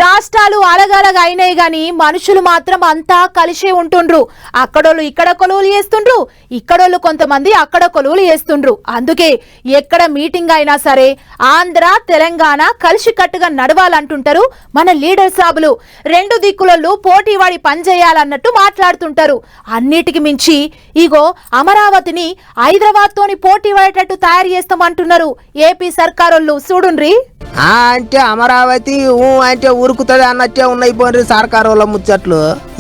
రాష్ట్రాలు అలగలగా అయినాయి గాని మనుషులు మాత్రం అంతా కలిసే ఉంటుండ్రు. అక్కడోళ్ళు ఇక్కడ కొలువులు చేస్తుండ్రు, ఇక్కడోళ్ళు కొంతమంది అక్కడ కొలువులు చేస్తుండ్రు. అందుకే ఎక్కడ మీటింగ్ అయినా సరే ఆంధ్ర తెలంగాణ కలిసికట్టుగా నడవాలంటుంటారు మన లీడర్ సాబులు. రెండు దిక్కులలో పోటీవాడి పనిచేయాలన్నట్టు మాట్లాడుతుంటారు. అన్నిటికి మించి ఇగో అమరావతిని హైదరాబాద్ తోని పోటీ పడేటట్టు తయారు చేస్తామంటున్నారు ఏపీ సర్కారోళ్ళు. చూడుండ్రి. అంటే అమరావతి అంటే ఉరుకుతుంది అన్నట్టే ఉన్నాయి పోండి సర్కారు వాళ్ళ ముచ్చట్లు.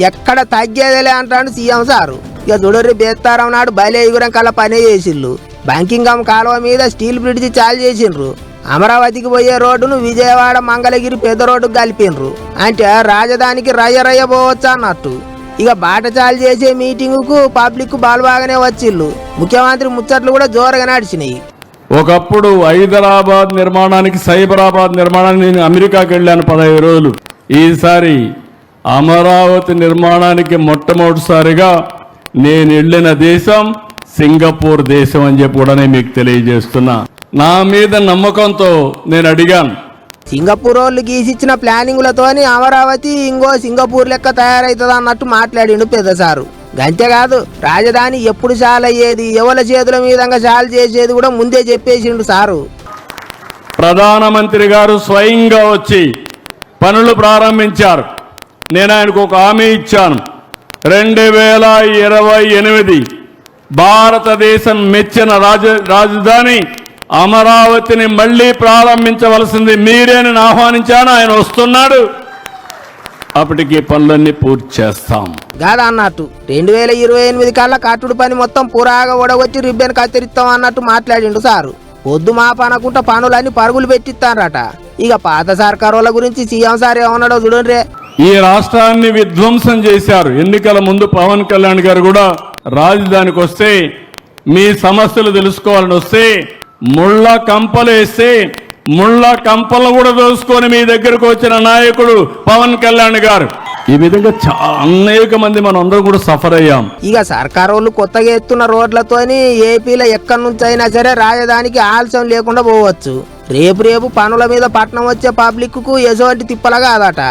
ఎక్కడ తగ్గేదేలే అంటాడు సీఎం సారు. ఇక చూడర్రి బేస్తారం నాడు బయలు ఎగురం కల్లా పనే చేసిండ్రు. బంకింగం కాలువ మీద స్టీల్ బ్రిడ్జి చాలు చేసిండ్రు. అమరావతికి పోయే రోడ్డును విజయవాడ మంగళగిరి పెద్ద రోడ్డుకు కలిపిండ్రు. అంటే రాజధానికి రయ్య పోవచ్చు అన్నట్టు. ఇక బాట చాలు చేసే మీటింగుకు పబ్లిక్ బాగానే వచ్చిండ్రు. ముఖ్యమంత్రి ముచ్చట్లు కూడా జోరుగా నడిచినాయి. ఒకప్పుడు హైదరాబాద్ నిర్మాణానికి సైబరాబాద్ నిర్మాణానికి నేను అమెరికాకి వెళ్ళాను 15 రోజులు. ఈసారి అమరావతి నిర్మాణానికి మొట్టమొదటిసారిగా నేను వెళ్ళిన దేశం సింగపూర్ దేశం అని చెప్పి కూడా నేను మీకు తెలియజేస్తున్నా. నా మీద నమ్మకంతో నేను అడిగాను. సింగపూర్ వాళ్ళు గీసిచ్చిన ప్లానింగ్లతోని అమరావతి ఇంకో సింగపూర్ లెక్క తయారవుతుంది అన్నట్టు మాట్లాడిండు పెద్ద సారు. గంతేకాదు రాజధాని ఎప్పుడు చాలు అయ్యేది, ఎవరి చేతుల మీదంగా చాలు చేసేది కూడా ముందే చెప్పేసిండు సారు. ప్రధానమంత్రి గారు స్వయంగా వచ్చి పనులు ప్రారంభించారు. నేను ఆయనకు ఒక హామీ ఇచ్చాను. 2028 భారతదేశం మెచ్చిన రాజధాని అమరావతిని మళ్లీ ప్రారంభించవలసింది మీరేని ఆహ్వానించాను. ఆయన వస్తున్నాడు. అప్పటికి పనులన్నీ పూర్తి చేస్తాం కాదా అన్నట్టు 2028 కల్లా కట్టుడు పని మొత్తం పురాగా ఒడగొచ్చి రిబ్బన్ కత్తిరిస్తాం అన్నట్టు మాట్లాడిండు సారు. పొద్దు మాపనకుంటా పనులన్నీ పరుగులు పెట్టిస్తారట. ఇక పాత సర్కారుల గురించి సీఎం సార్ ఏమన్నాడో చూడండి. ఈ రాష్ట్రాన్ని విధ్వంసం చేశారు. ఎన్నికల ముందు పవన్ కళ్యాణ్ గారు కూడా రాజధానికి వస్తే మీ సమస్యలు తెలుసుకోవాలని వస్తే ముళ్ళ కంపలు వేస్తే ముళ్ళ కంపలను కూడా దోసుకొని మీ దగ్గరకు వచ్చిన నాయకుడు పవన్ కళ్యాణ్ గారు. ఈ విధంగా అనేక మంది మనం అందరం కూడా సఫర్ అయ్యాం. ఇక సర్కారు వాళ్ళు కొత్తగా ఎత్తున్న రోడ్లతోని ఏపీలో ఎక్కడి నుంచి అయినా సరే రాజధానికి ఆలస్యం లేకుండా పోవచ్చు. రేపు పనుల మీద పట్నం వచ్చే పబ్లిక్ కు ఎటువంటి తిప్పల కాదట.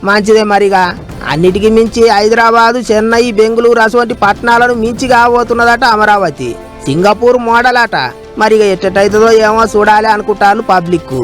మంచిదే మరిగా. అన్నిటికీ మించి హైదరాబాదు, చెన్నై, బెంగళూరు అటువంటి పట్టణాలను మించి కాబోతున్నదట అమరావతి. సింగపూర్ మోడల్ అట. మరిగా ఎట్టయితుందో ఏమో చూడాలి అనుకుంటారు పబ్లిక్.